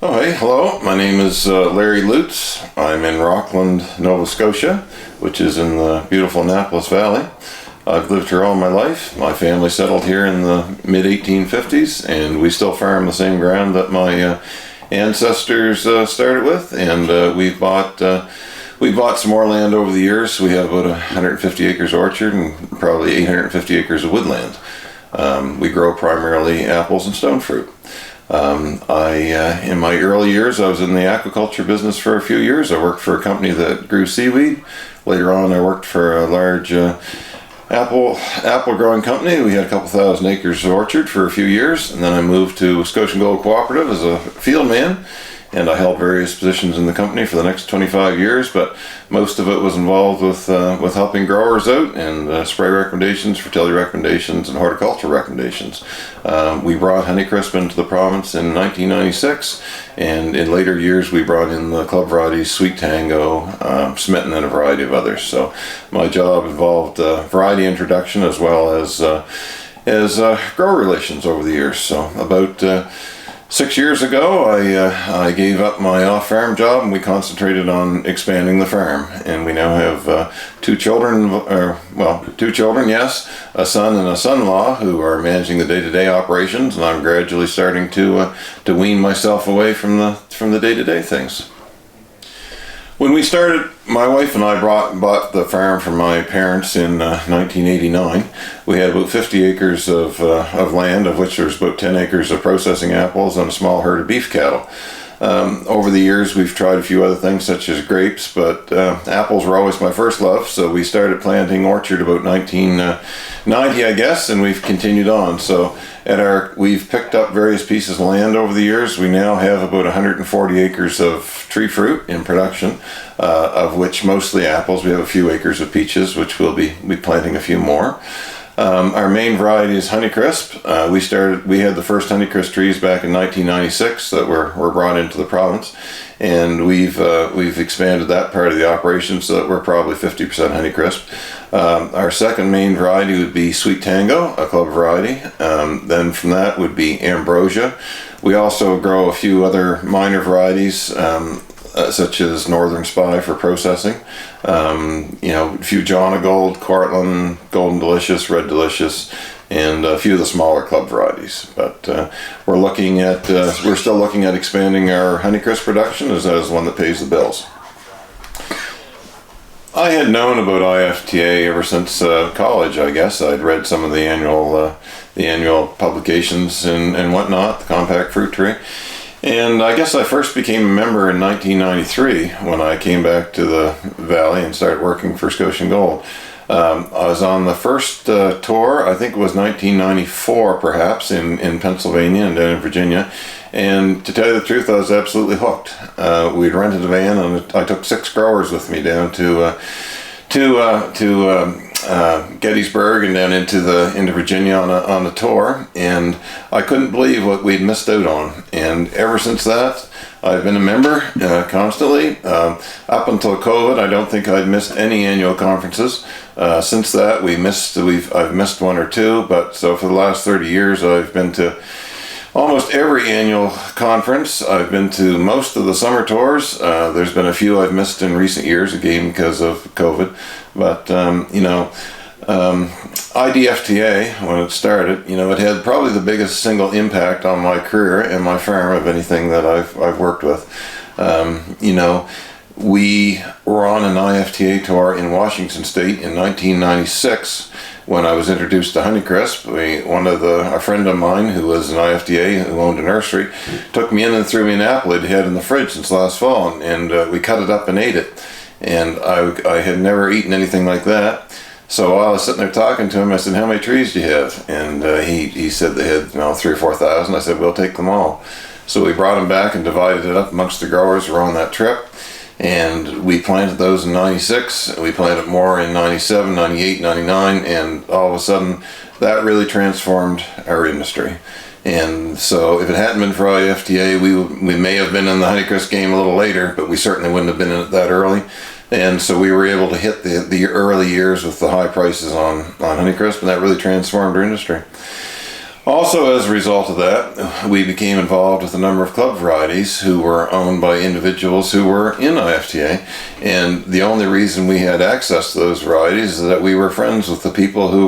Oh, hey, hello. My name is Larry Lutz. I'm in Rockland, Nova Scotia, which is in the beautiful Annapolis Valley. I've lived here all my life. My family settled here in the mid-1850s, and we still farm the same ground that my ancestors started with. And we bought some more land over the years. We have about 150 acres orchard and probably 850 acres of woodland. We grow primarily apples and stone fruit. In my early years, I was in the aquaculture business for a few years. I worked for a company that grew seaweed. Later on, I worked for a large apple growing company. We had a couple thousand acres of orchard for a few years, and then I moved to Scotian Gold Cooperative as a field man, and I held various positions in the company for the next 25 years, but most of it was involved with helping growers out and spray recommendations, fertility recommendations, and horticulture recommendations. We brought Honeycrisp into the province in 1996, and in later years we brought in the club varieties Sweet Tango, Smitten, and a variety of others. So my job involved variety introduction as well as grower relations over the years. So about 6 years ago, I gave up my off-farm job and we concentrated on expanding the farm. And we now have two children, yes, a son and a son-in-law who are managing the day-to-day operations. And I'm gradually starting to wean myself away from the day-to-day things. When we started, my wife and I bought the farm from my parents in 1989. We had about 50 acres of land, of which there's about 10 acres of processing apples and a small herd of beef cattle. Over the years, we've tried a few other things such as grapes, but apples were always my first love, so we started planting orchard about 1990, I guess, and we've continued on. So we've picked up various pieces of land over the years. We now have about 140 acres of tree fruit in production, of which mostly apples. We have a few acres of peaches, which we'll be planting a few more. Our main variety is Honeycrisp. We had the first Honeycrisp trees back in 1996 that were brought into the province, and we've expanded that part of the operation so that we're probably 50% Honeycrisp. Our second main variety would be Sweet Tango, a club variety. Then from that would be Ambrosia. We also grow a few other minor varieties, such as Northern Spy for processing, a few Jonagold, Cortland, Golden Delicious, Red Delicious, and a few of the smaller club varieties. But we're still looking at expanding our Honeycrisp production, as that is one that pays the bills. I had known about IFTA ever since college, I guess. I'd read some of the annual publications and whatnot, the Compact Fruit Tree. And I guess I first became a member in 1993 when I came back to the Valley and started working for Scotian Gold. I was on the first tour, I think it was 1994 perhaps, in Pennsylvania and down in Virginia. And to tell you the truth, I was absolutely hooked. We'd rented a van and I took 6 growers with me down to Gettysburg and down into Virginia on a tour, and I couldn't believe what we'd missed out on. And ever since that, I've been a member constantly. Up until COVID, I don't think I'd missed any annual conferences. Since that, I've missed 1 or 2, but so for the last 30 years, I've been to almost every annual conference. I've been to most of the summer tours. There's been a few I've missed in recent years, again because of COVID. But IDFTA, when it started, it had probably the biggest single impact on my career and my farm of anything that I've worked with. We were on an IFTA tour in Washington State in 1996 when I was introduced to Honeycrisp. A friend of mine who was an IFTA who owned a nursery took me in and threw me an apple he'd had in the fridge since last fall, and we cut it up and ate it. And I had never eaten anything like that. So while I was sitting there talking to him, I said, "How many trees do you have?" And he said they had 3,000 or 4,000. I said, "We'll take them all." So we brought them back and divided it up amongst the growers who were on that trip. And we planted those in 96, we planted more in 97, 98, 99, and all of a sudden that really transformed our industry. And so if it hadn't been for IFTA, we may have been in the Honeycrisp game a little later, but we certainly wouldn't have been in it that early. And so we were able to hit the early years with the high prices on Honeycrisp, and that really transformed our industry. Also, as a result of that, we became involved with a number of club varieties who were owned by individuals who were in IFTA, and the only reason we had access to those varieties is that we were friends with the people who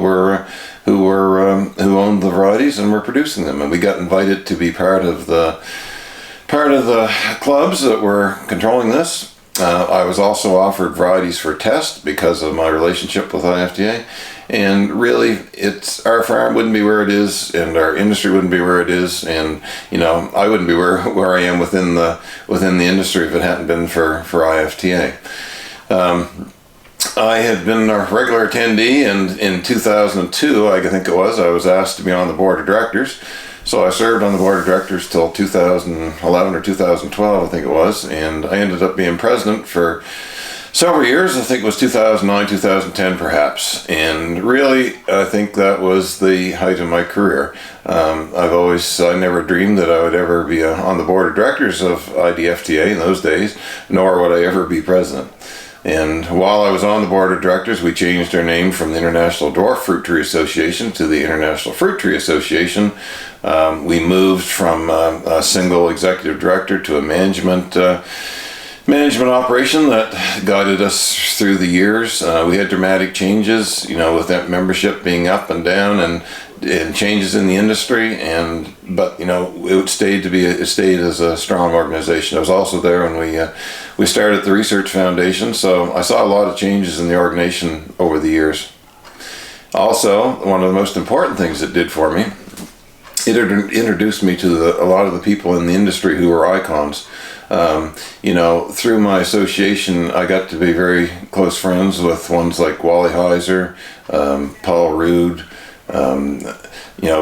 owned the varieties and were producing them, and we got invited to be part of the clubs that were controlling this. I was also offered varieties for test because of my relationship with IFTA. And really, our farm wouldn't be where it is, and our industry wouldn't be where it is, and I wouldn't be where I am within the industry if it hadn't been for IFTA. I had been a regular attendee, and in 2002, I think it was, I was asked to be on the board of directors. So I served on the board of directors till 2011 or 2012, I think it was, and I ended up being president for several years. I think it was 2009, 2010 perhaps, and really I think that was the height of my career. I never dreamed that I would ever be on the board of directors of IDFTA in those days, nor would I ever be president. And while I was on the board of directors, we changed our name from the International Dwarf Fruit Tree Association to the International Fruit Tree Association. We moved from a single executive director to a management operation that guided us through the years. We had dramatic changes, with that membership being up and down and changes in the industry, but it stayed as a strong organization. I was also there when we started the Research Foundation, so I saw a lot of changes in the organization over the years. Also, one of the most important things it did for me, it introduced me to a lot of the people in the industry who were icons. Through my association, I got to be very close friends with ones like Wally Heiser, Paul Rude,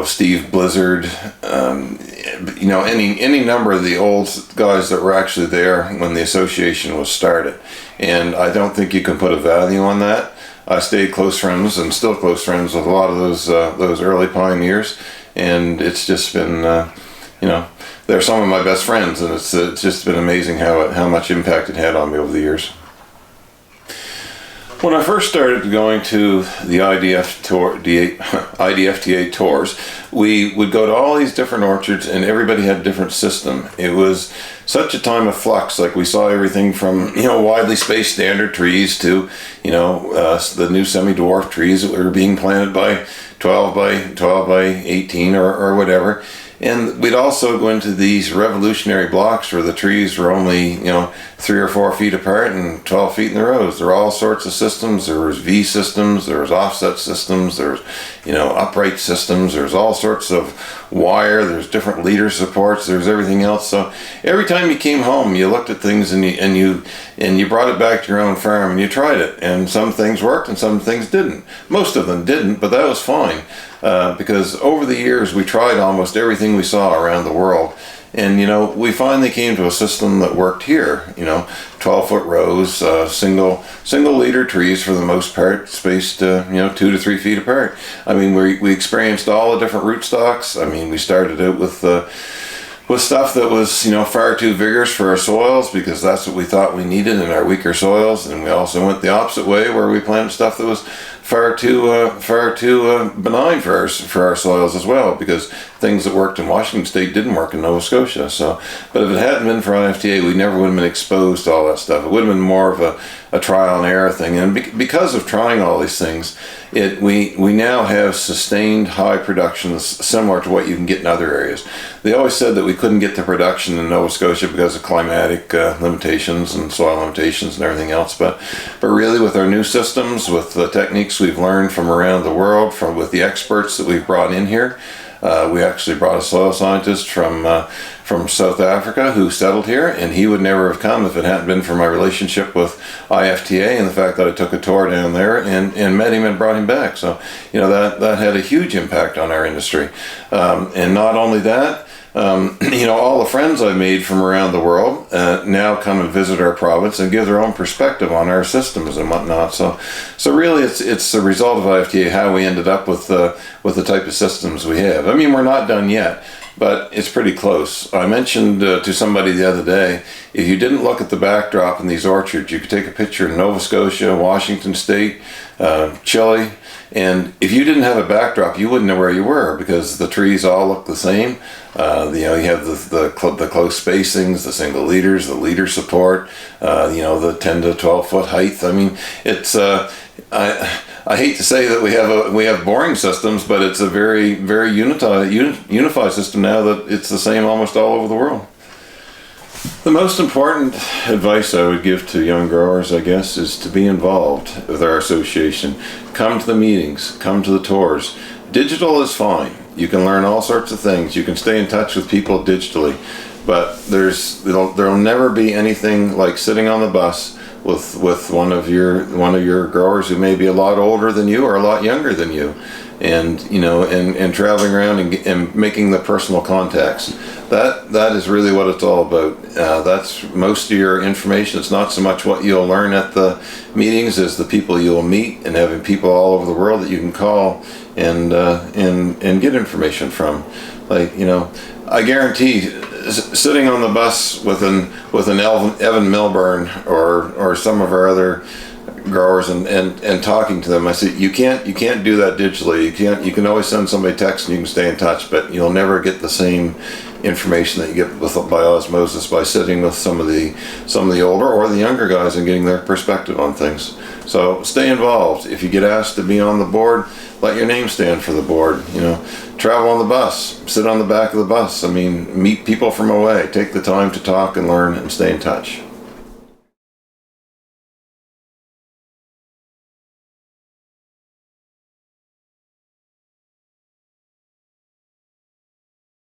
Steve Blizzard, any number of the old guys that were actually there when the association was started. And I don't think you can put a value on that. I stayed close friends and still close friends with a lot of those early pioneers, and it's just been, they're some of my best friends, and it's just been amazing how much impact it had on me over the years. When I first started going to the IDFTA tours, we would go to all these different orchards, and everybody had a different system. It was such a time of flux. Like, we saw everything from widely spaced standard trees to the new semi-dwarf trees that were being planted by 12 by 18 or whatever. And we'd also go into these revolutionary blocks where the trees were only, 3 or 4 feet apart and 12 feet in the rows. There were all sorts of systems. There was V systems, there was offset systems, there was, upright systems, there's all sorts of wire, there's different leader supports, there's everything else. So every time you came home, you looked at things and you brought it back to your own farm and you tried it. And some things worked and some things didn't. Most of them didn't, but that was fine. Because over the years we tried almost everything we saw around the world, and we finally came to a system that worked here. 12-foot rows, single leader trees for the most part, spaced 2 to 3 feet apart. I mean, we experienced all the different rootstocks. I mean, we started out with stuff that was far too vigorous for our soils, because that's what we thought we needed in our weaker soils, and we also went the opposite way where we planted stuff that was far too benign for our soils as well, because things that worked in Washington State didn't work in Nova Scotia. So, but if it hadn't been for IFTA, we never would have been exposed to all that stuff. It would have been more of a trial and error thing, and because of trying all these things, we now have sustained high productions similar to what you can get in other areas. They always said that we couldn't get the production in Nova Scotia because of climatic limitations and soil limitations and everything else, but really with our new systems, with the techniques we've learned from around the world, with the experts that we've brought in here. We actually brought a soil scientist from South Africa who settled here, and he would never have come if it hadn't been for my relationship with IFTA and the fact that I took a tour down there and met him and brought him back. So that had a huge impact on our industry, and not only that, all the friends I made from around the world now come and visit our province and give their own perspective on our systems and whatnot. So really, it's the result of IFTA how we ended up with the type of systems we have. I mean, we're not done yet, but it's pretty close. I mentioned to somebody the other day, if you didn't look at the backdrop in these orchards, you could take a picture in Nova Scotia, Washington State, Chile, and if you didn't have a backdrop, you wouldn't know where you were, because the trees all look the same. You have the close spacings, the single leaders, the leader support, the 10 to 12 foot height. I mean, it's I hate to say that we have boring systems, but it's a very unified system now that it's the same almost all over the world. The most important advice I would give to young growers, I guess, is to be involved with our association. Come to the meetings, come to the tours. Digital is fine. You can learn all sorts of things. You can stay in touch with people digitally, but there'll never be anything like sitting on the bus with one of your growers who may be a lot older than you or a lot younger than you, and and traveling around and making the personal contacts. That is really what it's all about. That's most of your information. It's not so much what you'll learn at the meetings as the people you'll meet, and having people all over the world that you can call and get information from. I guarantee sitting on the bus with an Evan Milburn or some of our other growers and talking to them, I say you can't do that digitally. You can always send somebody a text and you can stay in touch, but you'll never get the same information that you get by osmosis by sitting with some of the older or the younger guys and getting their perspective on things. So stay involved. If you get asked to be on the board, let your name stand for the board. Travel on the bus, sit on the back of the bus. I mean, meet people from away. Take the time to talk and learn and stay in touch.